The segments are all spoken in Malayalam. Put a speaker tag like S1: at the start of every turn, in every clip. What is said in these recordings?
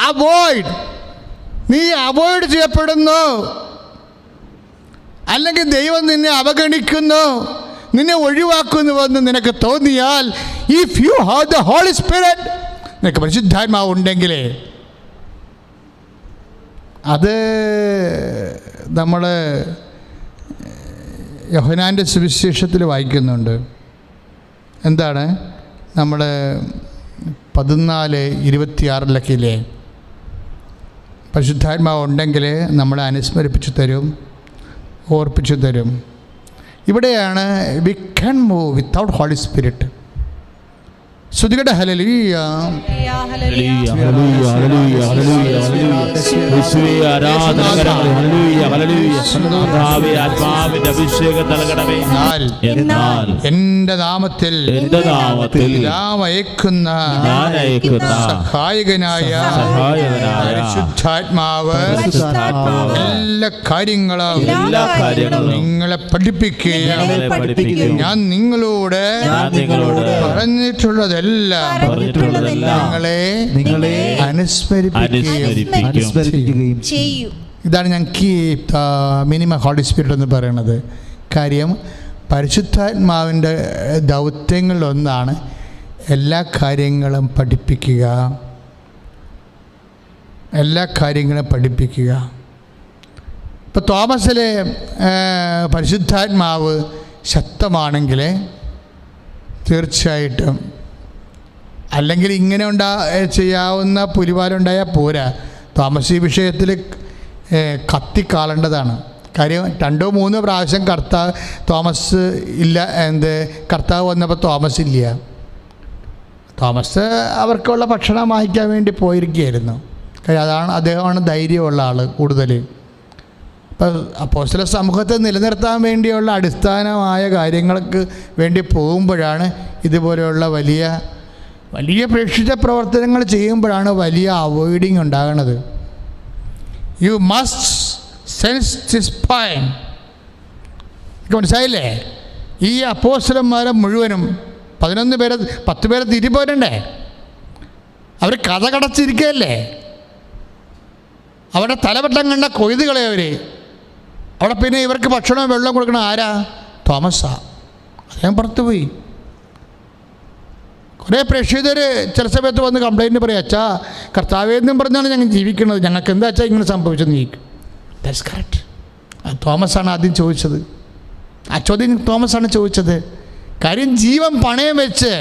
S1: അവോയ്ഡ്, നീ അവോയ്ഡ് ചെയ്യപ്പെടുന്നു, അല്ലെങ്കിൽ ദൈവം നിന്നെ അവഗണിക്കുന്നു, നിന്നെ ഒഴിവാക്കുന്നുവെന്ന് നിനക്ക് തോന്നിയാൽ, if you have the holy spirit, നിനക്ക് പരിശുദ്ധാത്മാവ് ഉണ്ടെങ്കിലേ, അത് നമ്മൾ യോഹന്നാൻ്റെ സുവിശേഷത്തിൽ വായിക്കുന്നുണ്ട്. എന്താണ്? നമ്മൾ 14:26 പരിശുദ്ധാത്മാവ് ഉണ്ടെങ്കിൽ നമ്മളെ അനുസ്മരിപ്പിച്ചു തരും, ഓർപ്പിച്ചു തരും. ഇവിടെയാണ് we can move without holy spirit. ശ്രുതികട ഹല്ലേലൂയ,
S2: ഹല്ലേലൂയ, ഹല്ലേലൂയ, ഹല്ലേലൂയ, ഹല്ലേലൂയ, യേശുവേ ആരാധന, ഹല്ലേലൂയ, ഹല്ലേലൂയ. ആത്മാവിന്റെ അഭിഷേകം നൽകണമേ. എന്നാൽ
S1: എന്റെ നാമത്തിൽ ഞാൻ അയക്കുന്ന സഹായകനായ പരിശുദ്ധാത്മാവ് എല്ലാ കാര്യങ്ങളും നിങ്ങളെ പഠിപ്പിക്കുകയും ഞാൻ നിങ്ങളോട് പറഞ്ഞിട്ടുള്ളത് നിങ്ങളെ അനുസ്മരിപ്പിക്കുകയും ചെയ്യും. ഇതാണ് ഞങ്ങൾക്ക് മിനിമം ഹോളി സ്പിരിറ്റ് എന്ന് പറയുന്നത്. കാര്യം പരിശുദ്ധാത്മാവിൻ്റെ ദൗത്യങ്ങളിലൊന്നാണ് എല്ലാ കാര്യങ്ങളും പഠിപ്പിക്കുക, എല്ലാ കാര്യങ്ങളും പഠിപ്പിക്കുക. ഇപ്പോൾ തോമസിലെ പരിശുദ്ധാത്മാവ് ശക്തമാണെങ്കിൽ തീർച്ചയായിട്ടും, അല്ലെങ്കിൽ ഇങ്ങനെ ചെയ്യാവുന്ന പുലിവാലുണ്ടായാൽ പോരാ, തോമസ് ഈ വിഷയത്തിൽ കത്തിക്കാളേണ്ടതാണ്. കാര്യം 2-3 പ്രാവശ്യം തോമസ് ഇല്ല, കർത്താവ് വന്നപ്പോൾ തോമസ് ഇല്ല. തോമസ് അവർക്കുള്ള ഭക്ഷണം വാങ്ങിക്കാൻ വേണ്ടി പോയിരിക്കുകയായിരുന്നു. കാര്യം അദ്ദേഹമാണ് ധൈര്യമുള്ള ആൾ കൂടുതൽ. ഇപ്പം അപ്പോസ്തല സമൂഹത്തെ നിലനിർത്താൻ വേണ്ടിയുള്ള അടിസ്ഥാനമായ കാര്യങ്ങൾക്ക് വേണ്ടി പോകുമ്പോഴാണ് ഇതുപോലെയുള്ള വലിയ വലിയ പ്രേക്ഷിത പ്രവർത്തനങ്ങൾ ചെയ്യുമ്പോഴാണ് വലിയ അവോയ്ഡിങ് ഉണ്ടാകുന്നത്. You must sense this point. മനസ്സിലായില്ലേ? ഈ അപ്പോസ്തലന്മാരെ മുഴുവനും 10 പേരെ തിരിപ്പോരണ്ടേ? അവർ കഥ കടച്ചിരിക്കുകയല്ലേ? അവരുടെ തലവട്ടം കണ്ട കൊയ്തുകളെ അവർ അവിടെ. പിന്നെ ഇവർക്ക് ഭക്ഷണവും വെള്ളം കൊടുക്കണം ആരാ? തോമസാ. അദ്ദേഹം പുറത്തുപോയി. കുറേ പ്രേക്ഷിതർ ചില സമയത്ത് വന്ന് കംപ്ലൈൻറ്റ് പറയും, അച്ഛാ കർത്താവേന്നും പറഞ്ഞാണ് ഞങ്ങൾ ജീവിക്കുന്നത്, ഞങ്ങൾക്ക് എന്താ അച്ഛാ ഇങ്ങനെ സംഭവിച്ചെന്ന് ചോദിക്കും. That's correct. തോമസാണ് ആദ്യം ചോദിച്ചത്. ആ ചോദ്യം തോമസാണ് ചോദിച്ചത്. കാര്യം ജീവൻ പണയം വെച്ച്,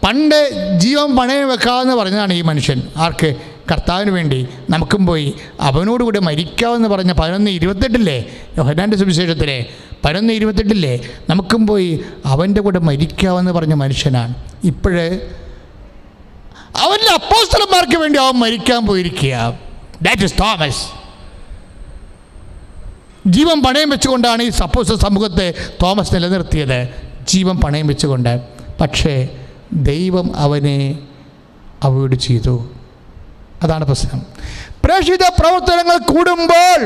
S1: പണ്ട് ജീവൻ പണയം വെക്കാമെന്ന് പറഞ്ഞതാണ് ഈ മനുഷ്യൻ. ആർക്ക്? കർത്താവിന് വേണ്ടി. നമുക്കും പോയി അവനോടുകൂടി മരിക്കാമെന്ന് പറഞ്ഞ 11:28 യോഹന്നാൻ്റെ സുവിശേഷത്തിലെ 11:28 നമുക്കും പോയി അവൻ്റെ കൂടെ മരിക്കാമെന്ന് പറഞ്ഞ മനുഷ്യനാണ്. ഇപ്പോഴേ അവൻ്റെ അപ്പോസ്തലന്മാർക്ക് വേണ്ടി അവൻ മരിക്കാൻ പോയിരിക്കുക. That is Thomas. ജീവൻ പണയം വെച്ചുകൊണ്ടാണ് ഈ അപ്പോസ്തല സമൂഹത്തെ തോമസ് നിലനിർത്തിയത്, ജീവൻ പണയം വെച്ചുകൊണ്ട്. പക്ഷേ ദൈവം അവനെ അവോയ്ഡ് ചെയ്തു. അതാണ് പ്രശ്നം. പ്രേക്ഷിത പ്രവർത്തനങ്ങൾ കൂടുമ്പോൾ,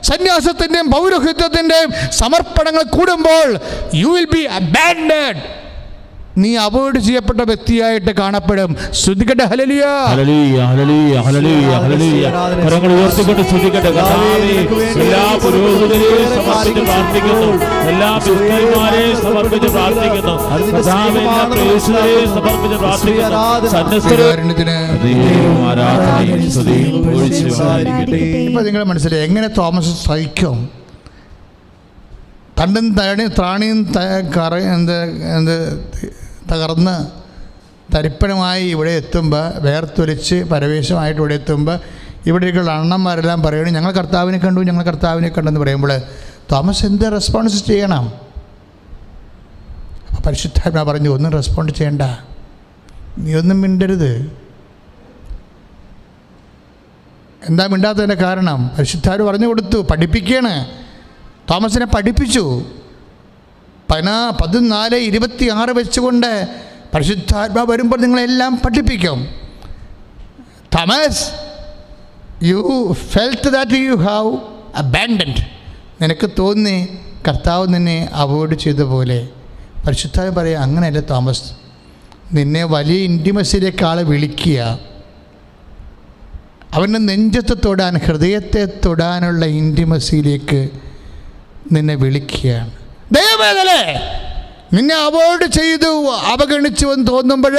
S1: സന്യാസത്തിൻ്റെയും പൗരോഹിത്യത്തിൻ്റെയും സമർപ്പണങ്ങൾ കൂടുമ്പോൾ, യു വിൽ ബി അബാൻഡൻഡ്. നീ അവോയ്ഡ് ചെയ്യപ്പെട്ട വ്യക്തിയായിട്ട് കാണപ്പെടും. സ്തുതിക്കട്ടെ, ഹല്ലേലൂയ,
S2: ഹല്ലേലൂയ, ഹല്ലേലൂയ, ഹല്ലേലൂയ, ഹല്ലേലൂയ. കരങ്ങൾ ഉയർത്തിക്കൊണ്ട് സ്തുതിക്കട്ടെ. കർത്താവേ, എല്ലാ പുരോഹിതരെയും സമർപ്പിച്ച് പ്രാർത്ഥിക്കുന്നു, എല്ലാ ബിഷപ്പുമാരെയും സമർപ്പിച്ച് പ്രാർത്ഥിക്കുന്നു, കർത്താവേ, എല്ലാ പ്രേക്ഷിതരെയും സമർപ്പിച്ച് പ്രാർത്ഥിക്കുന്നു. ആരാധനയും സ്തുതിയും ഒഴിച്ചുമായിരിക്കട്ടെ.
S1: ഇപ്പം നിങ്ങൾ മനസ്സിലായി എങ്ങനെ തോമസ് സഹിക്കും? തണ്ടും ത്രാണിയും തകർന്ന് തരിപ്പണമായി ഇവിടെ എത്തുമ്പോൾ, വേർത്തൊലിച്ച് പരവേശമായിട്ട് ഇവിടെ എത്തുമ്പോൾ, ഇവിടേക്കുള്ള അണ്ണന്മാരെല്ലാം പറയുകയാണ് ഞങ്ങൾ കർത്താവിനെ കണ്ടു, ഞങ്ങൾ കർത്താവിനെ കണ്ടെന്ന് പറയുമ്പോൾ തോമസ് എന്ത് റെസ്പോൺസ് ചെയ്യണം? അപ്പോൾ പരിശുദ്ധാത്മാ പറഞ്ഞു, ഒന്നും റെസ്പോണ്ട് ചെയ്യണ്ട, നീ ഒന്നും മിണ്ടരുത്. എന്താ മിണ്ടാത്തതിൻ്റെ കാരണം? പരിശുദ്ധാത്മാ പറഞ്ഞു കൊടുത്തു, പഠിപ്പിക്കുകയാണ്. തോമസിനെ പഠിപ്പിച്ചു. 14:26 വെച്ചുകൊണ്ട് പരിശുദ്ധാത്മാ വരുമ്പോൾ നിങ്ങളെല്ലാം പഠിപ്പിക്കും. Thomas, U felt that you have abandoned. നിനക്ക് തോന്നി കർത്താവ് നിന്നെ അവോയ്ഡ് ചെയ്ത പോലെ. പരിശുദ്ധാത്മാ പറയുക, അങ്ങനെയല്ല തോമസ്, നിന്നെ വലിയ ഇൻറ്റിമസിയിലേക്ക് ആളെ വിളിക്കുക. അവൻ്റെ നെഞ്ചത്തെ തൊടാൻ, ഹൃദയത്തെ തൊടാനുള്ള ഇൻറ്റിമസിയിലേക്ക് നിന്നെ വിളിക്കുകയാണ്. ദൈവവേദനേ, നിന്നെ അവോയ്ഡ് ചെയ്തു, അവഗണിച്ചു എന്ന് തോന്നുമ്പോൾ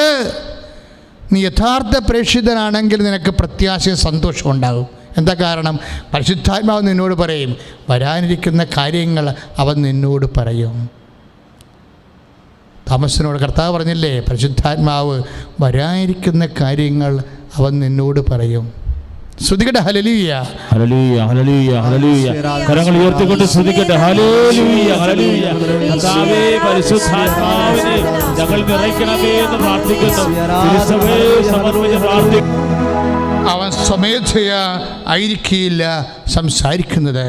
S1: നീ യഥാർത്ഥ പ്രേക്ഷിതനാണെങ്കിൽ നിനക്ക് പ്രത്യാശയും സന്തോഷവും ഉണ്ടാകും. എന്താ കാരണം? പരിശുദ്ധാത്മാവ് നിന്നോട് പറയും, വരാനിരിക്കുന്ന കാര്യങ്ങൾ അവൻ നിന്നോട് പറയും. തോമസിനോട് കർത്താവ് പറഞ്ഞില്ലേ, പരിശുദ്ധാത്മാവ് വരാനിരിക്കുന്ന കാര്യങ്ങൾ അവൻ നിന്നോട് പറയും. സ്തുതിക്കട്ടെ, ഹല്ലേലൂയ,
S2: ഹല്ലേലൂയ, ഹല്ലേലൂയ, ഹല്ലേലൂയ. കരങ്ങൾ ഉയർത്തിക്കൊണ്ട് സ്തുതിക്കട്ടെ, ഹല്ലേലൂയ, ഹല്ലേലൂയ. കർത്താവേ, പരിശുദ്ധാത്മാവിനെ ഞങ്ങൾ നിറയ്ക്കണമേ എന്ന് പ്രാർത്ഥിക്കുന്നു. തിരുസഭയെ സമർപ്പിച്ച് പ്രാർത്ഥിക്കുന്നു.
S1: അവൻ സ്വമേധയാ ആയിരിക്കില്ല സംസാരിക്കുന്നത്.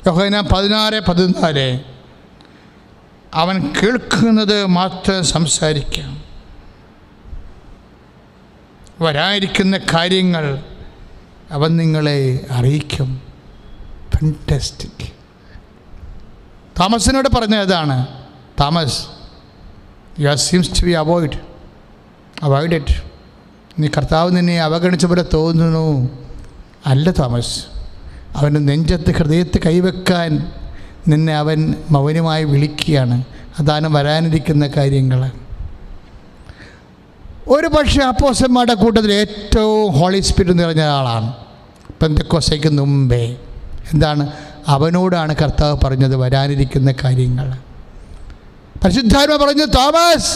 S1: യോഹന്നാൻ 16:14 അവൻ കേൾക്കുന്നത് മാത്രം സംസാരിക്കാം. വരാനിരിക്കുന്ന കാര്യങ്ങൾ അവൻ നിങ്ങളെ അറിയിക്കും. ഫാന്റാസ്റ്റിക്. തോമസിനോട് പറഞ്ഞതാണ്, Thomas, you seems to be avoid it. നീ കർത്താവ് നിന്നെ അവഗണിച്ച പോലെ തോന്നുന്നു. അല്ല തോമസ്, അവൻ്റെ നെഞ്ചത്ത് ഹൃദയത്തെ കൈവെക്കാൻ നിന്നെ അവൻ മൗനമായി വിളിക്കുകയാണ്. അതാണ് വരാനിരിക്കുന്ന കാര്യങ്ങൾ. ഒരു പക്ഷേ അപ്പോസ്തലന്മാരുടെ കൂട്ടത്തിൽ ഏറ്റവും ഹോളി സ്പിരിറ്റ് നിറഞ്ഞ ആളാണ് പെന്തക്കോസ്തേക്ക് മുമ്പേ. എന്താണ്? അവനോടാണ് കർത്താവ് പറഞ്ഞത് വരാനിരിക്കുന്ന കാര്യങ്ങൾ. പരിശുദ്ധാത്മാവ് പറഞ്ഞു, തോമസ്,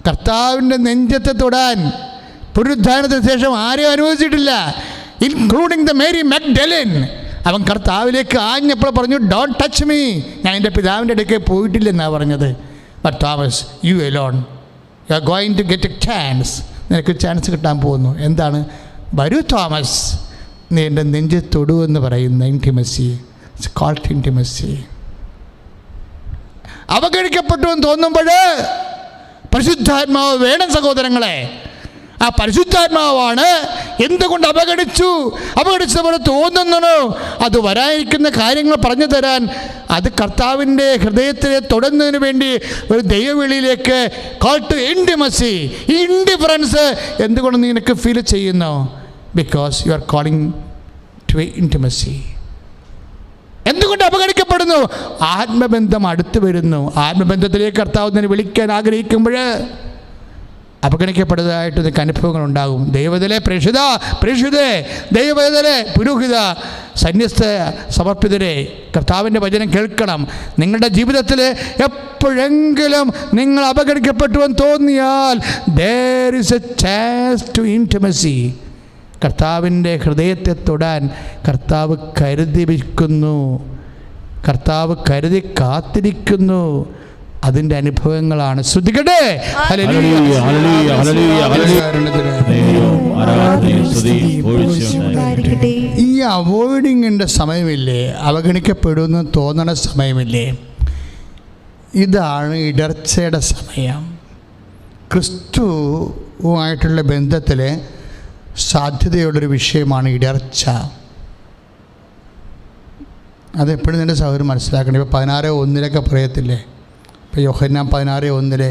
S1: കർത്താവിൻ്റെ നെഞ്ചത്തെ തൊടാൻ പുനരുദ്ധാനത്തിന് ശേഷം ആരെയും അനുവദിച്ചിട്ടില്ല, ഇൻക്ലൂഡിങ് ദ മേരി മഗ്ദലൻ. അവൻ കർത്താവിലേക്ക് ആഞ്ഞപ്പോൾ പറഞ്ഞു, ഡോണ്ട് ടച്ച് മീ, ഞാൻ എൻ്റെ പിതാവിൻ്റെ അടുക്കൽ പോയിട്ടില്ലെന്നാണ് പറഞ്ഞത്. But Thomas, you alone, you are going to get a chance. നിനക്ക് ചാൻസ് കിട്ടാൻ പോകുന്നു. എന്താണ്? വരൂ തോമസ്, നീ എൻ്റെ നെഞ്ച് തൊടു എന്ന് പറയുന്ന ഇൻറ്റിമസി. It's called intimacy. അവഗണിക്കപ്പെട്ടു എന്ന് തോന്നുമ്പോൾ പരിശുദ്ധാത്മാവ് വേണം സഹോദരങ്ങളെ. ആ പരിശുദ്ധാത്മാവാണ് എന്തുകൊണ്ട് അവഗണിച്ച പോലെ തോന്നുന്നു, അത് വരാനിരിക്കുന്ന കാര്യങ്ങൾ പറഞ്ഞു തരാൻ, അത് കർത്താവിൻ്റെ ഹൃദയത്തിലെ തൊടുന്നതിന് വേണ്ടി ഒരു ദൈവവിളിയിലേക്ക് കോൾ ടു ഇൻറ്റിമസി. ഈ ഇൻഡിഫറൻസ് എന്തുകൊണ്ട് നിനക്ക് ഫീൽ ചെയ്യുന്നു? Because you are calling to intimacy. എന്തുകൊണ്ട് അവഗണിക്കപ്പെടുന്നു? ആത്മബന്ധം അടുത്ത് വരുന്നു. ആത്മബന്ധത്തിലേക്ക് കർത്താവ് നിന്നെ വിളിക്കാൻ ആഗ്രഹിക്കുമ്പോൾ അവഗണിക്കപ്പെടുന്നതായിട്ട് നിങ്ങൾക്ക് അനുഭവങ്ങളുണ്ടാകും. ദൈവത്തിലെ പ്രേക്ഷിതേ, ദൈവത്തിലെ പുരോഹിത, സന്യസ്ത, സമർപ്പിതരെ, കർത്താവിൻ്റെ വചനം കേൾക്കണം. നിങ്ങളുടെ ജീവിതത്തിൽ എപ്പോഴെങ്കിലും നിങ്ങൾ അവഗണിക്കപ്പെട്ടുവെന്ന് തോന്നിയാൽ there is a chance to intimacy. കർത്താവിൻ്റെ ഹൃദയത്തെ തൊടാൻ കർത്താവ് കരുതി വയ്ക്കുന്നു, കർത്താവ് കരുതി കാത്തിരിക്കുന്നു. അതിൻ്റെ അനുഭവങ്ങളാണ്. ശ്രദ്ധിക്കട്ടെ. ഈ അവോയ്ഡിങ്ങിൻ്റെ സമയമില്ലേ, അവഗണിക്കപ്പെടുമെന്ന് തോന്നണ സമയമില്ലേ, ഇതാണ് ഇടർച്ചയുടെ സമയം. ക്രിസ്തുവുമായിട്ടുള്ള ബന്ധത്തിൽ സാധ്യതയുള്ളൊരു വിഷയമാണ് ഇടർച്ച. അതെപ്പോഴും നിൻ്റെ സഹോദരൻ മനസ്സിലാക്കണം. ഇപ്പോൾ 16:1 പറയത്തില്ലേ, ഇപ്പോൾ യോഹന്നാൻ 16:1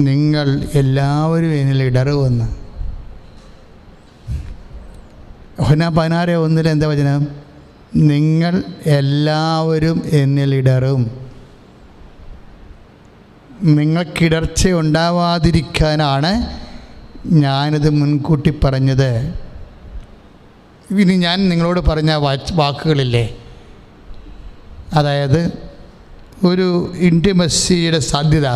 S1: നിങ്ങൾ എല്ലാവരും എന്നിൽ ഇടറുമെന്ന്. യോഹന്നാൻ 16:1 എന്താ വചനം? നിങ്ങൾ എല്ലാവരും എന്നിൽ ഇടറും. നിങ്ങൾക്കിടർച്ച ഉണ്ടാവാതിരിക്കാനാണ് ഞാനിത് മുൻകൂട്ടി പറഞ്ഞത്. ഇനി ഞാൻ നിങ്ങളോട് പറഞ്ഞ വാക്കുകളില്ലേ, അതായത് ഒരു ഇൻറ്റിമസിയുടെ സാധ്യത,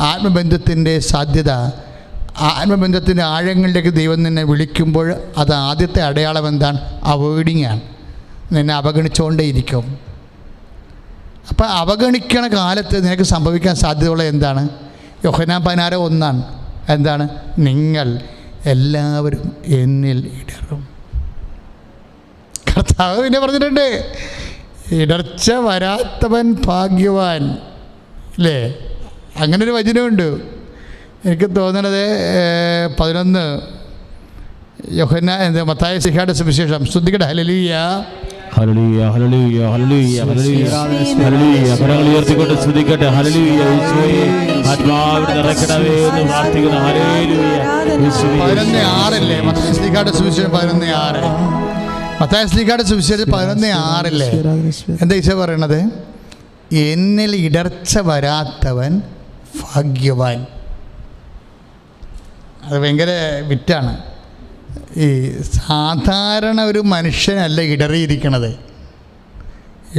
S1: ആത്മബന്ധത്തിൻ്റെ സാധ്യത, ആത്മബന്ധത്തിൻ്റെ ആഴങ്ങളിലേക്ക് ദൈവം നിന്നെ വിളിക്കുമ്പോൾ അത് ആദ്യത്തെ അടയാളം എന്താണ്? അവോയ്ഡിങ് ആണ്. നിന്നെ അവഗണിച്ചുകൊണ്ടേയിരിക്കും. അപ്പോൾ അവഗണിക്കണ കാലത്ത് നിനക്ക് സംഭവിക്കാൻ സാധ്യതയുള്ള എന്താണ്? യോഹന്നാൻ 16:1 എന്താണ്? നിങ്ങൾ എല്ലാവരും എന്നിൽ ഇടറും. കർത്താവ് പിന്നെ പറഞ്ഞിട്ടുണ്ട്, ഇടർച്ച വരാത്തവൻ ഭാഗ്യവാൻ, അല്ലേ? അങ്ങനൊരു വചനമുണ്ട്. എനിക്ക് തോന്നണത് 11 യോഹന്നാൻ മത്തായി സുവിശേഷം. ശ്രദ്ധിക്കട്ടെ, ഹല്ലേലൂയ.
S2: ഹല്ലേലൂയ ഹല്ലേലൂയ ഹല്ലേലൂയ ഹല്ലേലൂയ ഹല്ലേലൂയ. കരങ്ങൾ ഉയർത്തിക്കൊണ്ട് സ്തുതിക്കട്ടെ. ഹല്ലേലൂയ. യേശുവേ ആത്മാവിനെ നിറയ്ക്കണമേ എന്ന് പ്രാർത്ഥിക്കുന്നു. ഹല്ലേലൂയ യേശുവേ.
S1: 11:6 മത്തായി ശ്ലീഹായുടെ സുവിശേഷം 11:6. മത്തായി ശ്ലീഹായുടെ സുവിശേഷം 11:6 എന്താ ഈശോ പറയണത്? എന്നിൽ ഇടർച്ച വരാത്തവൻ ഭാഗ്യവാൻ. അത് ഭയങ്കര വിറ്റാണ്. ഈ സാധാരണ ഒരു മനുഷ്യനല്ല ഇടറിയിരിക്കണത്.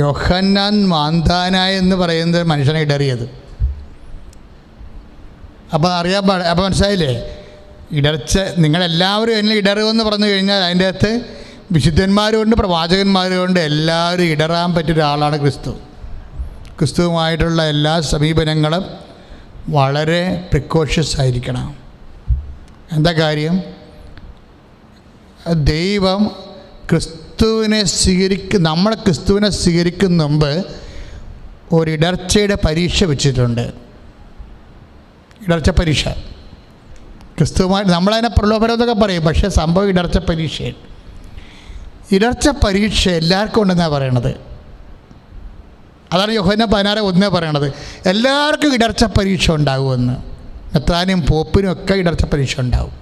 S1: യോഹന്നാൻ മാന്താനായ എന്ന് പറയുന്നത് മനുഷ്യനെ ഇടറിയത്. അപ്പോൾ അപ്പോൾ മനസ്സിലായില്ലേ? ഇടർച്ച നിങ്ങളെല്ലാവരും എന്നിൽ ഇടറുമെന്ന് പറഞ്ഞു കഴിഞ്ഞാൽ അതിൻ്റെ അകത്ത് വിശുദ്ധന്മാരുമുണ്ട്, പ്രവാചകന്മാരുമുണ്ട്. എല്ലാവരും ഇടറാൻ പറ്റിയ ഒരാളാണ് ക്രിസ്തു. ക്രിസ്തുവുമായിട്ടുള്ള എല്ലാ സമീപനങ്ങളും വളരെ പ്രിക്കോഷ്യസ് ആയിരിക്കണം. എന്താ കാര്യം? ദൈവം നമ്മൾ ക്രിസ്തുവിനെ സ്വീകരിക്കുന്ന മുമ്പ് ഒരിടർച്ചയുടെ പരീക്ഷ വെച്ചിട്ടുണ്ട്. ഇടർച്ച പരീക്ഷ ക്രിസ്തുവുമായിട്ട് നമ്മളതിനെ പ്രലോഭനം എന്നൊക്കെ പറയും. പക്ഷേ സംഭവം ഇടർച്ച പരീക്ഷയാണ്. ഇടർച്ച പരീക്ഷ എല്ലാവർക്കും ഉണ്ടെന്നാണ് പറയണത്. അതാണ് യോഹന്നാൻ 16:1 പറയണത്. എല്ലാവർക്കും ഇടർച്ച പരീക്ഷ ഉണ്ടാകുമെന്ന്. മെത്രാനും പോപ്പിനും ഒക്കെ ഇടർച്ച പരീക്ഷ ഉണ്ടാവും.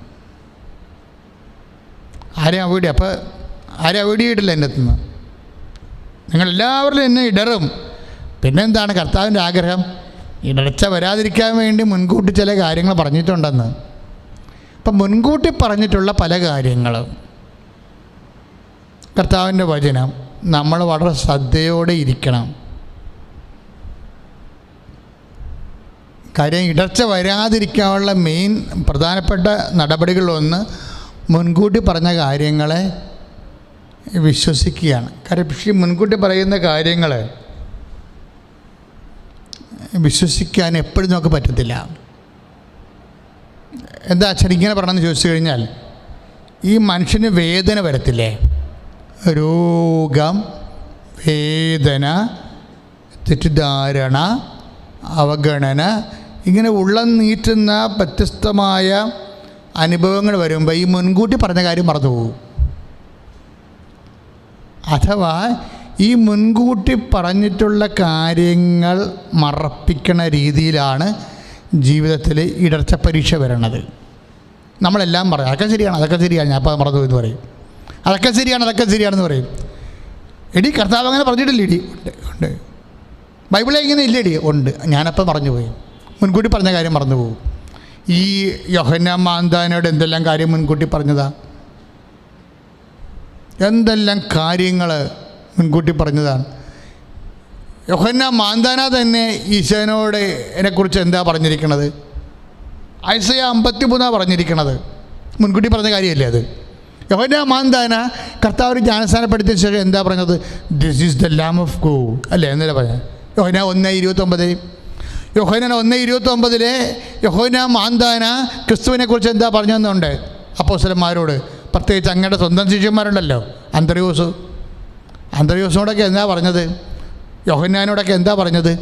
S1: ആരെയും അവോയ്ഡ് അപ്പോൾ ആരെയും അവോയ്ഡ് ചെയ്തിട്ടില്ല എൻ്റെ അടുത്ത് നിന്ന്. നിങ്ങളെല്ലാവരിലും എന്നെ ഇടറും. പിന്നെന്താണ് കർത്താവിൻ്റെ ആഗ്രഹം? ഇടർച്ച വരാതിരിക്കാൻ വേണ്ടി മുൻകൂട്ടി ചില കാര്യങ്ങൾ പറഞ്ഞിട്ടുണ്ടെന്ന്. അപ്പം മുൻകൂട്ടി പറഞ്ഞിട്ടുള്ള പല കാര്യങ്ങളും കർത്താവിൻ്റെ വചനം നമ്മൾ വളരെ ശ്രദ്ധയോടെ ഇരിക്കണം. കാര്യം ഇടർച്ച വരാതിരിക്കാനുള്ള മെയിൻ പ്രധാനപ്പെട്ട നടപടികളൊന്ന് മുൻകൂട്ടി പറഞ്ഞ കാര്യങ്ങളെ വിശ്വസിക്കുകയാണ്. കാര്യം പക്ഷേ മുൻകൂട്ടി പറയുന്ന കാര്യങ്ങൾ വിശ്വസിക്കാൻ എപ്പോഴും നമുക്ക് പറ്റത്തില്ല. എന്താ അച്ഛൻ ഇങ്ങനെ പറയണമെന്ന് ചോദിച്ചു കഴിഞ്ഞാൽ, ഈ മനുഷ്യന് വേദന വരത്തില്ലേ? രോഗം, വേദന, തെറ്റിദ്ധാരണ, അവഗണന, ഇങ്ങനെ ഉള്ളം നീറ്റുന്ന വ്യത്യസ്തമായ അനുഭവങ്ങൾ വരുമ്പോൾ ഈ മുൻകൂട്ടി പറഞ്ഞ കാര്യം മറന്നുപോകും. അഥവാ ഈ മുൻകൂട്ടി പറഞ്ഞിട്ടുള്ള കാര്യങ്ങൾ മറപ്പിക്കണ രീതിയിലാണ് ജീവിതത്തിൽ ഇടർച്ച പരീക്ഷ വരണത്. നമ്മളെല്ലാം പറയും അതൊക്കെ ശരിയാണ്, ഞാൻ അപ്പോൾ മറന്നു എന്ന് പറയും. അതൊക്കെ ശരിയാണെന്ന് പറയും. എടി കർത്താവ് അങ്ങനെ പറഞ്ഞിട്ടില്ല. ഇടി ഉണ്ട്, ബൈബിളിൽ ഇങ്ങനെ ഇല്ലടി ഉണ്ട്, ഞാനപ്പം മറന്നുപോയി. മുൻകൂട്ടി പറഞ്ഞ കാര്യം മറന്നുപോകും. ഈ യോഹന്നാൻ മാന്താനോട് എന്തെല്ലാം കാര്യം മുൻകൂട്ടി പറഞ്ഞതാ? എന്തെല്ലാം കാര്യങ്ങൾ മുൻകൂട്ടി പറഞ്ഞതാണ്. യോഹന്നാൻ മാന്താന തന്നെ ഈശോനോട് എന്നെക്കുറിച്ച് എന്താ പറഞ്ഞിരിക്കണത്? ഐസയ 53 പറഞ്ഞിരിക്കണത്. മുൻകൂട്ടി പറഞ്ഞ കാര്യമല്ലേ അത്? യോഹന്നാൻ മാന്താന കർത്താവ് ജ്ഞാനസ്ഥാനപ്പെടുത്തിയ ശേഷം എന്താ പറഞ്ഞത്? This is the lamb of God അല്ലേ എന്നല്ലേ പറഞ്ഞത്? യോഹന്നാൻ 1:29. യോഹന്നാൻ 1:29 യോഹന്നാൻ മാന്താന ക്രിസ്തുവിനെക്കുറിച്ച് എന്താ പറഞ്ഞെന്നുണ്ട് അപ്പോസ്തലന്മാരോട്. പ്രത്യേകിച്ച് അങ്ങയുടെ സ്വന്തം ശിഷ്യന്മാരുണ്ടല്ലോ, അന്ത്രയോസിനോടൊക്കെ എന്താ പറഞ്ഞത്? യോഹന്നാനോടൊക്കെ എന്താ പറഞ്ഞത്?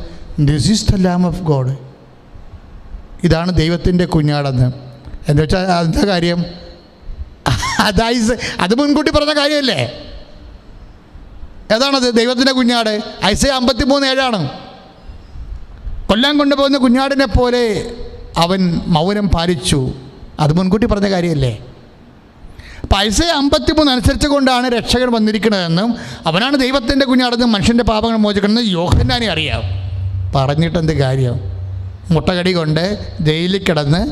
S1: This is the lamb of God, ഇതാണ് ദൈവത്തിൻ്റെ കുഞ്ഞാടെന്ന്. എന്താ വെച്ചാൽ എന്താ കാര്യം? അത് മുൻകൂട്ടി പറഞ്ഞ കാര്യമല്ലേ? ഏതാണത്? ദൈവത്തിൻ്റെ കുഞ്ഞാട്. ഐസയ 53:7. കൊല്ലാൻ കൊണ്ടുപോകുന്ന കുഞ്ഞാടിനെ പോലെ അവൻ മൗനം പാലിച്ചു. അത് മുൻകൂട്ടി പറഞ്ഞ കാര്യമല്ലേ? അപ്പം ഐസയ 53 അനുസരിച്ച് കൊണ്ടാണ് രക്ഷകൻ വന്നിരിക്കുന്നതെന്നും അവനാണ് ദൈവത്തിൻ്റെ കുഞ്ഞാടെന്നും മനുഷ്യൻ്റെ പാപങ്ങൾ മോചിക്കണമെന്ന് യോഹന്നാനെ അറിയാം. പറഞ്ഞിട്ടെന്ത് കാര്യം? മുട്ടകടി കൊണ്ട് ജയിലിൽ കിടന്ന്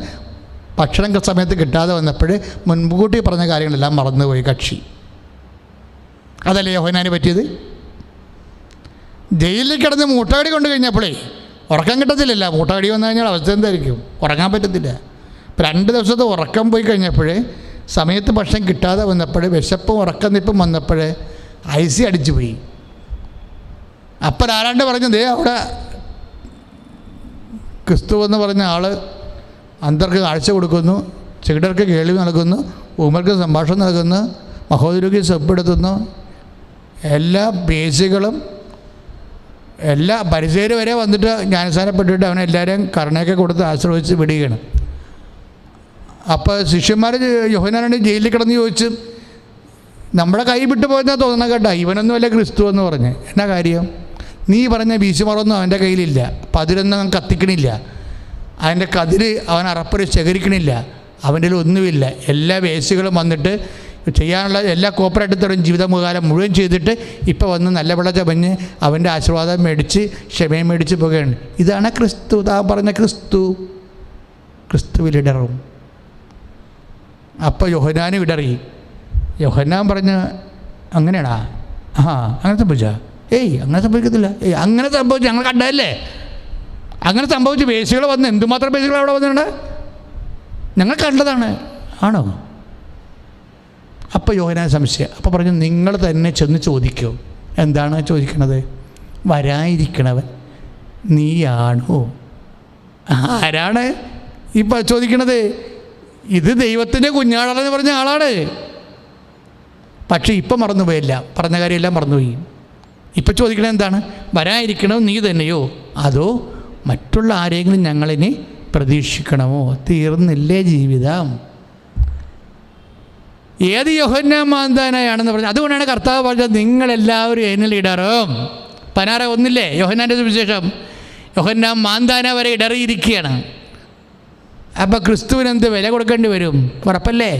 S1: ഭക്ഷണം സമയത്ത് കിട്ടാതെ വന്നപ്പോൾ മുൻകൂട്ടി പറഞ്ഞ കാര്യങ്ങളെല്ലാം മറന്നുപോയി കക്ഷി. അതല്ലേ യോഹന്നാന് പറ്റിയത്? ജയിലിൽ കിടന്ന് മുട്ടകടി കൊണ്ട് കഴിഞ്ഞപ്പോഴേ ഉറക്കം കിട്ടത്തില്ലല്ല. മുട്ടകടി വന്നു കഴിഞ്ഞാൽ അവസ്ഥ എന്തായിരിക്കും? ഉറങ്ങാൻ പറ്റത്തില്ല. ഇപ്പം 2 ദിവസത്തെ ഉറക്കം പോയി കഴിഞ്ഞപ്പോൾ സമയത്ത് ഭക്ഷണം കിട്ടാതെ വന്നപ്പോൾ വിശപ്പും ഉറക്കം നിപ്പും വന്നപ്പോൾ ഐസി അടിച്ചു പോയി. അപ്പം ആരാണ്ട് പറഞ്ഞത് അവിടെ ക്രിസ്തു എന്ന് പറഞ്ഞ ആൾ അന്തർക്ക് കാഴ്ച കൊടുക്കുന്നു, ചെകിടർക്ക് കേൾവി നൽകുന്നു, ഊമർക്ക് സംഭാഷണം നൽകുന്നു, മഹോദരക്ക് സെപ്പെടുത്തുന്നു. എല്ലാ പേശികളും എല്ലാ പരിസര വരെ വന്നിട്ട് ജ്ഞാനസ്ഥാനപ്പെട്ടിട്ട് അവനെല്ലാവരെയും കരുണയൊക്കെ കൊടുത്ത് ആശ്രയിച്ച് വിടുകയാണ്. അപ്പോൾ ശിഷ്യന്മാർ യോഹന്നാനോട് ജയിലിൽ കിടന്ന് ചോദിച്ച്, നമ്മുടെ കൈ വിട്ടു പോയെന്നാ തോന്നണം കേട്ടോ. ഇവനൊന്നുമല്ല ക്രിസ്തു എന്ന് പറഞ്ഞ്. എന്നാ കാര്യം? നീ പറഞ്ഞ വീശുമറൊന്നും അവൻ്റെ കയ്യിലില്ല, പതിരൊന്നും അവൻ കത്തിക്കണില്ല, അതിൻ്റെ കതിര് അവൻ അറപ്പര് ശേഖരിക്കണില്ല, അവൻ്റെ ഒന്നുമില്ല. എല്ലാ വേസ്റ്റുകളും വന്നിട്ട് ചെയ്യാനുള്ള എല്ലാ കോപ്പറേറ്റത്തോടും ജീവിതകാലം മുഴുവൻ ചെയ്തിട്ട് ഇപ്പോൾ വന്ന് നല്ല വിള ചമഞ്ഞ് അവൻ്റെ ആശീർവാദം മേടിച്ച് ക്ഷമയും മേടിച്ച് പോകുകയാണ്. ഇതാണ് ക്രിസ്തു. താ പറഞ്ഞ ക്രിസ്തു. ക്രിസ്തുവിലിടറും. അപ്പോൾ യോഹന്നാനും ഇടറി. യോഹന്നാൻ പറഞ്ഞ് അങ്ങനെയാണാ? അങ്ങനെ സംഭവിച്ചാ? അങ്ങനെ സംഭവിക്കത്തില്ല. അങ്ങനെ സംഭവിച്ചു, ഞങ്ങൾ കണ്ടതല്ലേ. അങ്ങനെ സംഭവിച്ചു. വേശികൾ വന്ന് എന്തുമാത്രം വേശികൾ അവിടെ വന്നിട്ടുണ്ട്, ഞങ്ങൾ കണ്ടതാണ്. ആണോ? അപ്പോൾ യോഹന്നാൻ സംശയം. അപ്പോൾ പറഞ്ഞു, നിങ്ങൾ തന്നെ ചെന്ന് ചോദിക്കൂ. എന്താണ് ചോദിക്കണത്? വരാനിരിക്കണവൻ നീയാണോ? ആരാണ് ഈ ചോദിക്കണത്? ഇത് ദൈവത്തിൻ്റെ കുഞ്ഞാടെന്ന് പറഞ്ഞ ആളാണ്. പക്ഷേ ഇപ്പം മറന്നുപോയില്ല, പറഞ്ഞ കാര്യമെല്ലാം മറന്നുപോയി. ഇപ്പം ചോദിക്കണത് എന്താണ്? വരാനിരിക്കണോ നീ തന്നെയോ, അതോ മറ്റുള്ള ആരെങ്കിലും ഞങ്ങളിനി പ്രതീക്ഷിക്കണമോ? തീർന്നില്ലേ ജീവിതം? ഏത് യോഹന്നാൻ മാന്താനായാണെന്ന് പറഞ്ഞത്. അതുകൊണ്ടാണ് കർത്താവ് പറഞ്ഞത്, നിങ്ങളെല്ലാവരും എന്നിൽ ഇടറും. 16:1 യോഹന്നാൻ്റെ സുവിശേഷം. യോഹന്നാൻ മാന്താന വരെ ഇടറിയിരിക്കുകയാണ്. അപ്പോൾ ക്രിസ്തുവിന് എന്ത് വില കൊടുക്കേണ്ടി വരും? ഉറപ്പല്ലേ?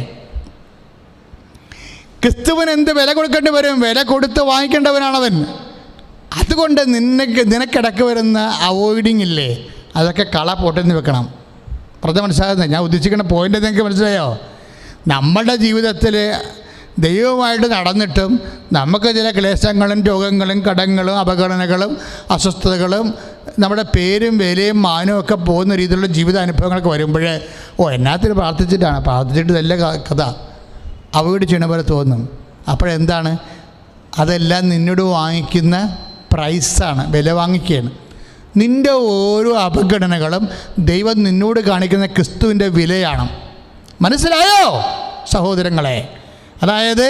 S1: ക്രിസ്തുവിന് എന്ത് വില കൊടുക്കേണ്ടി വരും? വില കൊടുത്ത് വാങ്ങിക്കേണ്ടവനാണവൻ. അതുകൊണ്ട് നിനക്കിടക്ക് വരുന്ന അവോയ്ഡിങ് ഇല്ലേ, അതൊക്കെ കള പൊട്ടെന്ന് വെക്കണം. പറഞ്ഞ മനസ്സിലാകുന്നത്? ഞാൻ ഉദ്ദേശിക്കുന്ന പോയിൻ്റ് നിങ്ങൾക്ക് മനസ്സിലായോ? നമ്മളുടെ ജീവിതത്തിൽ ദൈവമായിട്ട് നടന്നിട്ടും നമുക്ക് ചില ക്ലേശങ്ങളും രോഗങ്ങളും കടങ്ങളും അപകടങ്ങളും അസ്വസ്ഥതകളും നമ്മുടെ പേരും വിലയും മാനവും ഒക്കെ പോകുന്ന രീതിയിലുള്ള ജീവിതാനുഭവങ്ങളൊക്കെ വരുമ്പോൾ എന്നാത്തിന് പ്രാർത്ഥിച്ചിട്ട് നല്ല കഥ അവോയ്ഡ് ചെയ്യണ പോലെ തോന്നും. അപ്പോഴെന്താണ്? അതെല്ലാം നിന്നോട് വാങ്ങിക്കുന്ന പ്രൈസാണ്, വില വാങ്ങിക്കുകയാണ്. നിൻ്റെ ഓരോ അപഗണനകളും ദൈവം നിന്നോട് കാണിക്കുന്ന ക്രിസ്തുവിൻ്റെ വിലയാണ്. മനസ്സിലായോ സഹോദരങ്ങളെ? അതായത്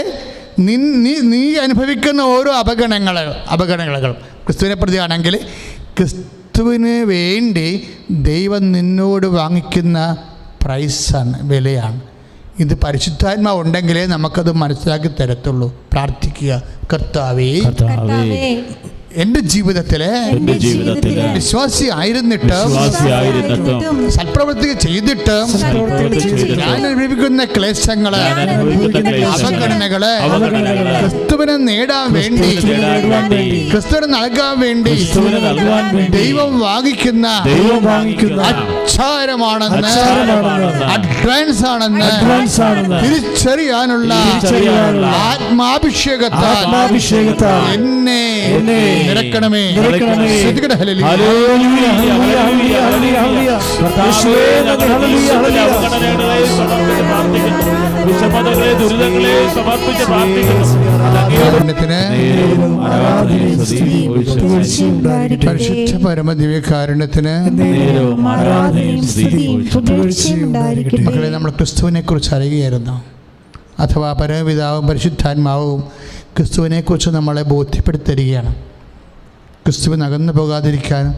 S1: നീ അനുഭവിക്കുന്ന ഓരോ അപഗണനകളും ക്രിസ്തുവിനെ പ്രതിയാണെങ്കിൽ ക്രിസ്തുവിന് വേണ്ടി ദൈവം നിന്നോട് വാങ്ങിക്കുന്ന പ്രൈസാണ്, വിലയാണ്. ഇത് പരിശുദ്ധാത്മാവ് ഉണ്ടെങ്കിലേ നമുക്കത് മനസ്സിലാക്കി തരത്തുള്ളൂ. പ്രാർത്ഥിക്കുക, കർത്താവേ എൻ്റെ ജീവിതത്തിലെ വിശ്വാസി ആയിരുന്നിട്ടും സൽപ്രവൃത്തി ചെയ്തിട്ടും ഞാൻ അനുഭവിക്കുന്ന ക്ലേശങ്ങള് അപഗണനകള് ക്രിസ്തുവിനെ നേടാൻ വേണ്ടി, ക്രിസ്തുവിനെ നൽകാൻ വേണ്ടി ദൈവം വാങ്ങിക്കുന്ന അച്ചാരമാണെന്ന്, അഡ്വാൻസ് ആണെന്ന് തിരിച്ചറിയാനുള്ള ആത്മാഭിഷേകത്താൽ എന്നെ നിറക്കണമേ. പരിശുദ്ധ പരമദിവ്യകാരുണ്യത്തിന് മക്കളെ, നമ്മൾ ക്രിസ്തുവിനെ കുറിച്ച് അറിയുകയായിരുന്നു. അഥവാ പരമപിതാവും പരിശുദ്ധാത്മാവും ക്രിസ്തുവിനെക്കുറിച്ച് നമ്മളെ ബോധ്യപ്പെടുത്തരികയാണ്. ക്രിസ്തുവിന് അകന്നു പോകാതിരിക്കാനും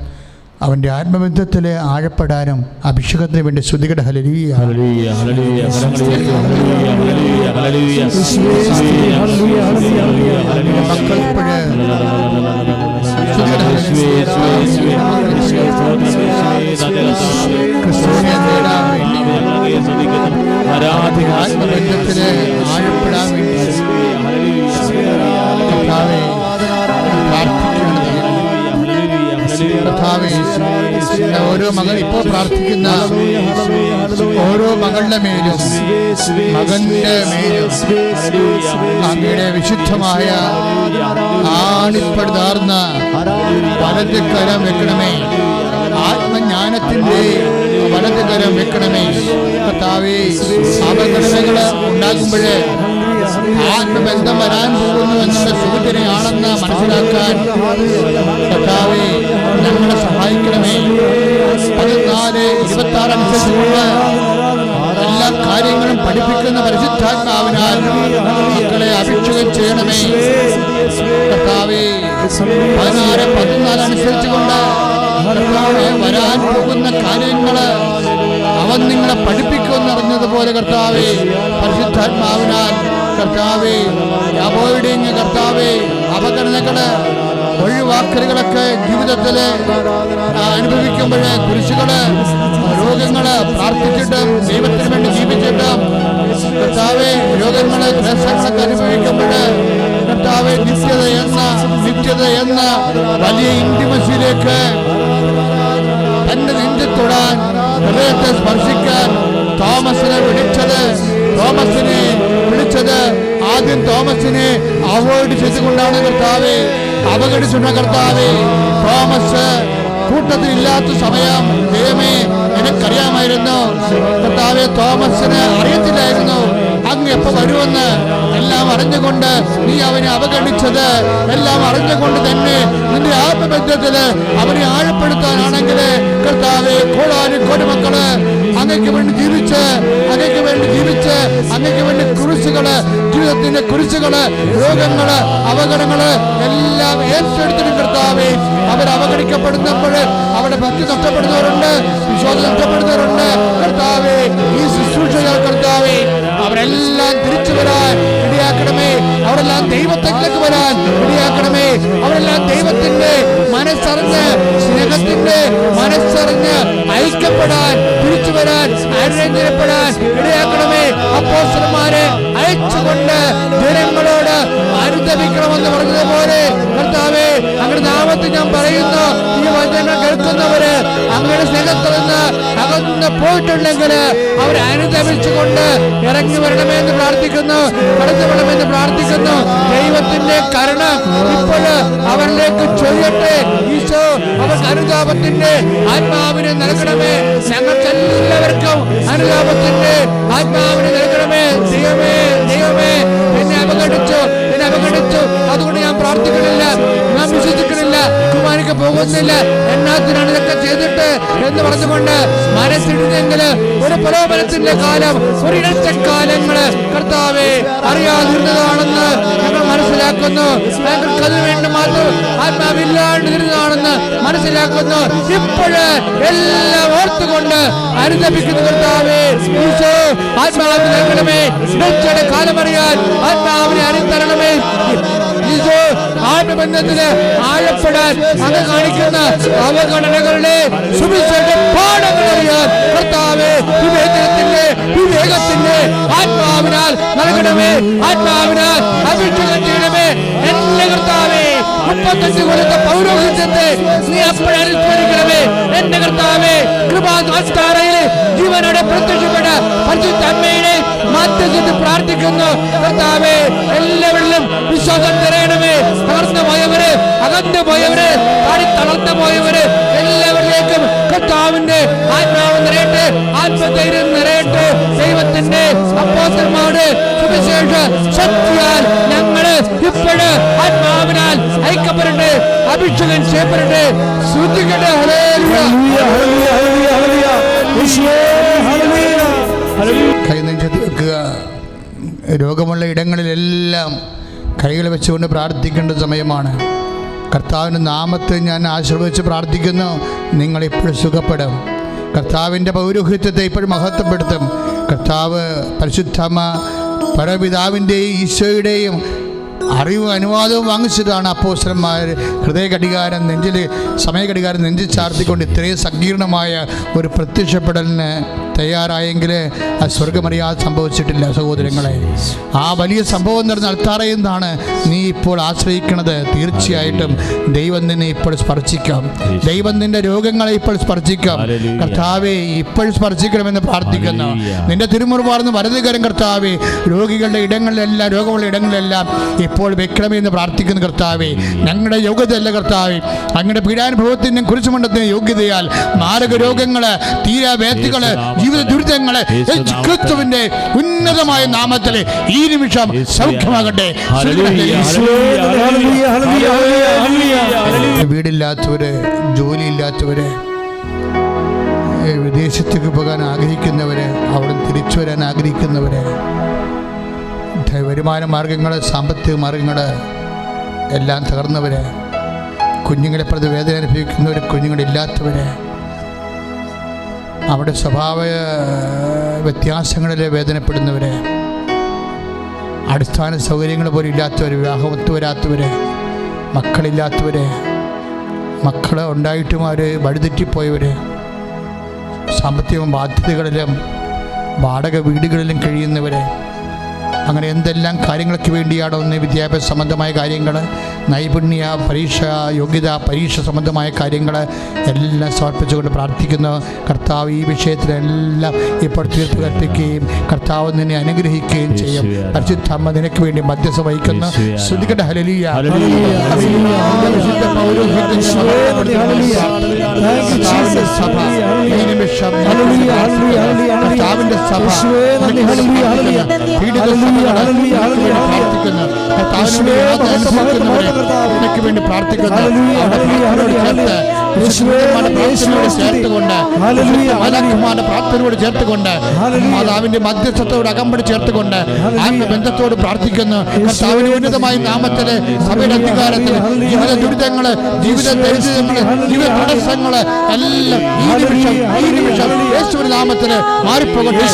S1: അവൻ്റെ ആത്മബന്ധത്തിൽ ആഴപ്പെടാനും അഭിഷേകത്തിന് വേണ്ടി ശ്രുതികട ഹല്ലേലൂയ. ക്രിസ്തുവിനെ നേടാൻ വേണ്ടി, ആത്മബന്ധത്തിൽ ആഴപ്പെടാൻ വേണ്ടി ഓരോ മകൾ ഇപ്പോൾ പ്രാർത്ഥിക്കുന്ന ഓരോ മകളുടെ മേലും മകന്റെ മേലും അങ്ങയുടെ വിശുദ്ധമായ ആണിപ്പെടുതാർന്ന വലത് കരം വെക്കണമേ. ആത്മജ്ഞാനത്തിന്റെ വലത് കരം വെക്കണമേ. കർത്താവേ, അപകടങ്ങൾ ഉണ്ടാകുമ്പോഴേ ആത്മബന്ധം വരാൻ പോകുന്നു എന്നുള്ള സൂചനയാണെന്ന് മനസ്സിലാക്കാൻ കർത്താവേ ഞങ്ങളെ സഹായിക്കണമേ. 14:26 അനുസരിച്ചുള്ള എല്ലാ കാര്യങ്ങളും പഠിപ്പിക്കുന്ന പരിശുദ്ധാത്മാവിനാൽ മക്കളെ അഭിഷേകം ചെയ്യണമേ. കർത്താവേ, 16:14 അനുസരിച്ചുകൊണ്ട് കർത്താവേ വരാൻ പോകുന്ന കാര്യങ്ങള് അവൻ നിങ്ങളെ പഠിപ്പിക്കുമെന്നറിഞ്ഞതുപോലെ കർത്താവേ പരിശുദ്ധാത്മാവിനാൽ കർത്താവേ ബുള്ളിങ് കർത്താവേ, അവഗണനകള്, ഒഴിവാക്കലുകളൊക്കെ ജീവിതത്തിൽ അനുഭവിക്കുമ്പോൾ, കുരിശുകള്, രോഗങ്ങള്, പ്രാർത്ഥിച്ചിട്ടും ദൈവത്തിന് വേണ്ടി ജീവിച്ചിട്ടും കർത്താവേ രോഗങ്ങള്, ക്ലേശങ്ങളൊക്കെ അനുഭവിക്കുമ്പോൾ കർത്താവേ നിത്യത എന്ന വലിയ ഇന്റിമസിയിലേക്ക് തന്റെ നെഞ്ചിൽ തൊടാൻ, ഹൃദയത്തെ സ്പർശിക്കാൻ തോമസിനെ വിളിച്ചത് ആദ്യം തോമസിനെ അവോയ്ഡ് ചെയ്തുകൊണ്ടാണ് കർത്താവേ, അവഗണിച്ചുള്ള കർത്താവേ. തോമസ് കൂട്ടത്തിൽ ഇല്ലാത്ത സമയം ദൈവമേ എനിക്കറിയാമായിരുന്നു കർത്താവെ, തോമസിന് അറിയത്തില്ലായിരുന്നു അങ്ങ് എപ്പോ വരുമെന്ന്. എല്ലാം അറിഞ്ഞുകൊണ്ട് നീ അവനെ അവഗണിച്ചത്, എല്ലാം അറിഞ്ഞുകൊണ്ട് തന്നെ നിന്റെ ആത്മബന്ധത്തില് അവനെ ആഴപ്പെടുത്താനാണെങ്കിൽ കർത്താവെ, കോടാനുകോടി മക്കള് അങ്ങയ്ക്ക് വേണ്ടി ജീവിച്ച് അങ്ങയ്ക്ക് വേണ്ടി കുരിശുകള്, ജീവിതത്തിന്റെ കുരിശുകള്, രോഗങ്ങള്, അപകടങ്ങള് എല്ലാം ഏറ്റെടുത്തിട്ട് കർത്താവെ, അവർ അവഗണിക്കപ്പെടുന്നപ്പോൾ അവിടെ ഭക്തി നഷ്ടപ്പെടുന്നവരുണ്ട്, വിശ്വാസം നഷ്ടപ്പെടുന്നവരുണ്ട് കർത്താവെ. ഈ ശുശ്രൂഷകൾ കർത്താവെ അവരെല്ലാം തിരിച്ചു വരാൻ ഇടയാക്കണമേ, അവരെല്ലാം ദൈവത്തിലേക്ക് വരാൻ ഇടയാക്കണമേ, അവരെല്ലാം ദൈവത്തിന്റെ മനസ്സറിഞ്ഞ്, സ്നേഹത്തിന്റെ മനസ്സറിഞ്ഞ് ഐക്യപ്പെടാൻ, തിരിച്ചു വരാൻ, അനുരഞ്ജനപ്പെടാൻ ഇടയാക്കണമേ. അപ്പോസ്തലന്മാരെ അയച്ചുകൊണ്ട് ജനങ്ങളോട് അനുദപിക്കണമെന്ന് പറഞ്ഞതുപോലെ കർത്താവേ, അങ്ങയുടെ നാമത്തിൽ ഞാൻ പറയുന്നു, ഈ വചനം കേൾക്കുന്നവര് അങ്ങയുടെ സ്നേഹത്തിൽ നിന്ന് അകന്ന് പോയിട്ടുണ്ടെങ്കിൽ അവരെ അനുദപിച്ചുകൊണ്ട് ഇറങ്ങി വരണമെന്ന് പ്രാർത്ഥിക്കുന്നു, കടന്നു വരണമെന്ന് പ്രാർത്ഥിക്കുന്നു. ദൈവത്തിന്റെ കരുണ ഇപ്പോൾ അവരിലേക്ക് ചൊല്ലട്ടെ. ഈശോ അവർക്ക് അനുതാപത്തിന്റെ ആത്മാവിനെ നൽകണമേ. ഞങ്ങൾക്ക് എല്ലാവർക്കും അനുതാപത്തിന്റെ ആത്മാവിനെ നൽകണമേ. ദൈവമേ എന്നെ അവഗണിച്ചു, അതുകൊണ്ട് ഞാൻ പ്രാർത്ഥിക്കണില്ല, ഞാൻ വിശ്വസിക്കണില്ല, കുമാരിക്ക് പോകുന്നില്ല, എന്നാത്തിനാണ് ഇതൊക്കെ ചെയ്തിട്ട് എന്ന് പറഞ്ഞുകൊണ്ട് മനസ്സിടുന്നെങ്കിൽ ഒരു പ്രലോഭനത്തിന്റെ കാലം, ഒരു ഇടച്ചക്കാലങ്ങള് കർത്താവെ അറിയാതിരുന്നതാണെന്ന് ഞങ്ങൾ മനസ്സിലാക്കുന്നു. ഞങ്ങൾക്ക് അതിനു വേണ്ടി മാത്രം ആത്മാവില്ലാണ്ടിരുന്നതാണെന്ന് മനസ്സിലാക്കുന്നു. ഇപ്പോഴ് എല്ലാം ഓർത്തുകൊണ്ട് അനുദപിക്കുന്ന കർത്താവെ, ഈശോ ആത്മാവിനെ നൽകണമേ. ഇടച്ചയുടെ കാലമറിയാൻ ആത്മാവിനെ അനുതരണമേ. ഈശോ ആത്മബന്ധത്തിന് ആഴപ്പെടാൻ അങ്ങ് കാണിക്കുന്ന അവഗണനകളുടെ സുവിശേഷ പാഠങ്ങൾ അറിയാൻ കർത്താവെ, വിവേകത്തിന്റെ ആത്മാവിനാൽ നൽകണമേ, ആത്മാവിനാൽ അഭിഷേകം ചെയ്യണമേ. എന്റെ കർത്താവെ, 35 കൊല്ലത്തെ പൗരോഹിത്യത്തെ നീ അപ്പോഴനുസ്മരിക്കണമേ. എന്റെ കർത്താവെ, കൃപാസ്ഥാനയിൽ ജീവനോടെ പ്രത്യക്ഷപ്പെട്ട പരിശുദ്ധ അമ്മയുടെ മധ്യത്തിൽ പ്രാർത്ഥിക്കുന്നു കർത്താവെ, എല്ലാവരിലും വിശ്വാസം നിറയണമേ. തകർന്നു പോയവര്, അകന്നു പോയവര്, തളർന്നു പോയവര് എല്ലാവരിലേക്കും കർത്താവിന്റെ ആത്മാവ് നിറയട്ടെ, ആത്മധൈര്യം നിറയട്ടെ. ദൈവത്തിന്റെ അപ്പോസ്തലന്മാരുടെ സുവിശേഷ ശക്തിയാൽ ഞങ്ങള് ഇപ്പോഴ് ആത്മാവിനാൽ ഐക്യപ്പെടട്ടെ, അഭിഷേകം ചെയ്യപ്പെടട്ടെ. ശ്രദ്ധിക്കട്ടെ. കൈ നെഞ്ചത്ത് വെക്കുക. രോഗമുള്ള ഇടങ്ങളിലെല്ലാം കൈകൾ വെച്ചുകൊണ്ട് പ്രാർത്ഥിക്കേണ്ട സമയമാണ്. കർത്താവിൻ്റെ നാമത്തെ ഞാൻ ആശ്രയിച്ച് പ്രാർത്ഥിക്കുന്നു. നിങ്ങളിപ്പോഴും സുഖപ്പെടും. കർത്താവിൻ്റെ പൗരോഹിത്യത്തെ ഇപ്പോഴും മഹത്വപ്പെടുത്തും. കർത്താവ് പരിശുദ്ധമ്മ പരപിതാവിൻ്റെയും ഈശോയുടെയും അറിവും അനുവാദവും വാങ്ങിച്ചതാണ് അപ്പോസ്തലന്മാർ ഹൃദയഘടികാരം സമയഘടികാരം നെഞ്ചിൽ ചാർത്തിക്കൊണ്ട് ഇത്രയും സങ്കീർണമായ ഒരു പ്രത്യക്ഷപ്പെടലിന് തയ്യാറായെങ്കിൽ അത് സ്വർഗമറിയാതെ സംഭവിച്ചിട്ടില്ല സഹോദരങ്ങളെ. ആ വലിയ സംഭവം നടന്ന അൾത്താറയെന്നാണ് നീ ഇപ്പോൾ ആശ്രയിക്കുന്നത്. തീർച്ചയായിട്ടും ദൈവം നിന്നെ ഇപ്പോൾ സ്പർശിക്കാം. ദൈവം നിന്റെ രോഗങ്ങളെ ഇപ്പോൾ സ്പർശിക്കാം. കർത്താവെ, ഇപ്പോൾ സ്പർശിക്കണമെന്ന് പ്രാർത്ഥിക്കുന്നു. നിന്റെ തിരുമുറുപാർന്ന് വലതുകരം കർത്താവെ രോഗികളുടെ ഇടങ്ങളിലെല്ലാം, രോഗമുള്ള ഇടങ്ങളിലെല്ലാം ഇപ്പോൾ വെക്കണമെന്ന് പ്രാർത്ഥിക്കുന്നു. കർത്താവെ, ഞങ്ങളുടെ യോഗ്യതയല്ല കർത്താവെ, അങ്ങയുടെ പീഡാനുഭവത്തിനും കുരിശുമണ്ഡലത്തിനും യോഗ്യതയാൽ മാരക രോഗങ്ങള്, തീരാവേദികള്, ജീവിത ദുരിതങ്ങളെ ക്രിസ്തുവിന്റെ ഉന്നതമായ നാമത്തില് ഈ നിമിഷം സൗഖ്യമാകട്ടെ. വീടില്ലാത്തവര്, ജോലിയില്ലാത്തവര്, വിദേശത്തേക്ക് പോകാൻ ആഗ്രഹിക്കുന്നവര്, അവിടെ തിരിച്ചു വരാൻ ആഗ്രഹിക്കുന്നവര്, വരുമാന മാർഗങ്ങൾ, സാമ്പത്തിക മാർഗങ്ങൾ എല്ലാം തകർന്നവര്, കുഞ്ഞുങ്ങളെ പ്രതി വേദന അനുഭവിക്കുന്നവർ, കുഞ്ഞുങ്ങളില്ലാത്തവര്, അവിടെ സ്വഭാവ വ്യത്യാസങ്ങളിൽ വേദനപ്പെടുന്നവര്, അടിസ്ഥാന സൗകര്യങ്ങൾ പോലും ഇല്ലാത്തവർ, വിവാഹമൊത്തു വരാത്തവർ, മക്കളില്ലാത്തവർ, മക്കൾ ഉണ്ടായിട്ടും അവർ വഴിതെറ്റിപ്പോയവർ, സാമ്പത്തിക ബാധ്യതകളിലും വാടക വീടുകളിലും കഴിയുന്നവർ, അങ്ങനെ എന്തെല്ലാം കാര്യങ്ങൾക്ക് വേണ്ടിയാണോ ഒന്ന് വിദ്യാഭ്യാസ സംബന്ധമായ കാര്യങ്ങൾ, നൈപുണ്യ പരീക്ഷ, യോഗ്യത പരീക്ഷ സംബന്ധമായ കാര്യങ്ങൾ എല്ലാം സമർപ്പിച്ചുകൊണ്ട് പ്രാർത്ഥിക്കുന്നു. കർത്താവ് ഈ വിഷയത്തിലെല്ലാം ഇപ്പോൾ തീർത്ത് കൽപ്പിക്കുകയും കർത്താവ് നിന്നെ അനുഗ്രഹിക്കുകയും ചെയ്യും. പരിശുദ്ധ അമ്മ നിനക്ക് വേണ്ടി മധ്യസ്ഥ വഹിക്കുന്നു. ശ്രദ്ധിക്കട്ടെ. ഹല്ലേലൂയ. കർത്താവിന്റെ സഭ പ്രാർത്ഥിക്കുന്നവർക്ക് വേണ്ടി പ്രാർത്ഥിക്കുന്നു. പ്രാർത്ഥനയോട് ചേർത്തുകൊണ്ട് മാതാവിന്റെ മധ്യസ്ഥത്തോട് അകമ്പടി ചേർത്തുകൊണ്ട് ആത്മബന്ധത്തോട് പ്രാർത്ഥിക്കുന്നു. കർത്താവിന്റെ ഉന്നതമായ നാമത്തില്, സഭയുടെ അധികാരത്തില്, ജീവിത ദുരിതങ്ങള്, ജീവിത ദരിദ്രങ്ങള്, ജീവിത തടസ്സങ്ങള് എല്ലാം ഈ നിമിഷം യേശുവിന്റെ നാമത്തില് മാറിപ്പോകട്ടെ.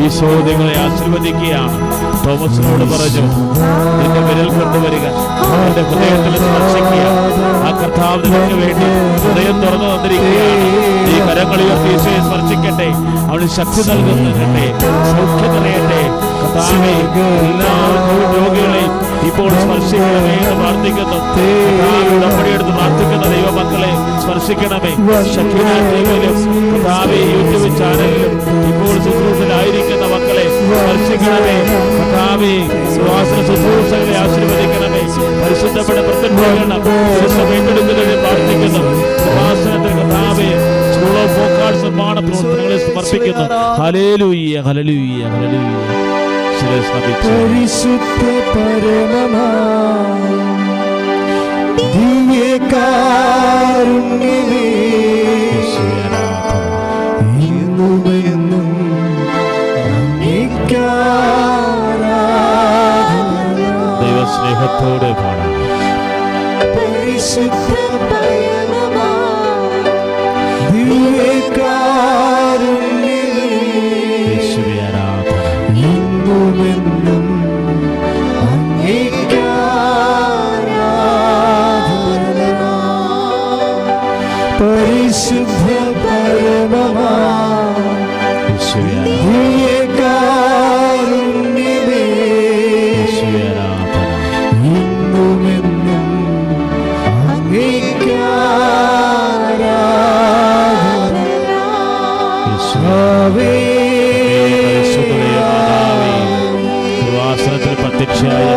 S2: ഈശോ നിങ്ങളെ ആശീർവദിക്കുകയാണ്. തോമസിനോട് പറഞ്ഞു, നിന്റെ വിരൽ കൊണ്ടുവരിക, എന്റെ ഹൃദയത്തിൽ സ്പർശിക്കുക. ആ കർത്താവ് നിനക്ക് വേണ്ടി ഹൃദയം തുറന്നു തന്നിരിക്കുകയാണ്. ഈ കരങ്ങൾ ഉയർത്തി ഈശോയെ സ്പർശിക്കട്ടെ. അവന് ശക്തി നൽകുന്നതിനെ, സൗഖ്യം നിറയട്ടെ. കർത്താവേ, എല്ലാ രോഗികളെയും ഇപ്പോൾ സ്പർശിക്കണമേ എന്ന് പ്രാർത്ഥിക്കുന്നു. ഉടമ്പടിയെടുത്ത് പ്രാർത്ഥിക്കുന്ന ദൈവമക്കളെ സ്പർശിക്കണമേ. ശക്തിയിലും കർത്താവേ, യൂട്യൂബ് ചാനലിലും ഇപ്പോൾ ശുശ്രൂഷയിലായിരിക്കുന്ന മക്കളെ സ്പർശിക്കണമേ. കർത്താവേ, സുവാസന ശുശ്രൂഷകളെ ആശീർവദിക്കണമേ. പരിശുദ്ധപ്പെട്ട പ്രത്യക്ഷീകരണം ഏറ്റെടുക്കുന്നതിന് പ്രാർത്ഥിക്കുന്നു. സുവാസനത്തിൽ കർത്താവേ, സ്കൂൾ ഓഫ് ഫോക്കാർഡ് നിർമ്മാണ പ്രവർത്തനങ്ങളെ സമർപ്പിക്കുന്നു. ഹല്ലേലൂയ, ഹല്ലേലൂയ, ഹല്ലേലൂയ.
S3: പരിശുദ്ധ പരമമാ ദിവ്യകാരുണ്യമേ, ഇന്നുമെന്നും
S2: ദൈവസ്നേഹത്തോടെ പാടാം.
S3: പരിശുദ്ധ പരമമാ ദിവ്യകാരുണ്യമേ, ഇന്നുമെന്നും പരിശുദ്ധ പരമമാ ദിവ്യകാരുണ്യമേ, ഇന്നുമെന്നും
S2: പ്രത്യക്ഷയായ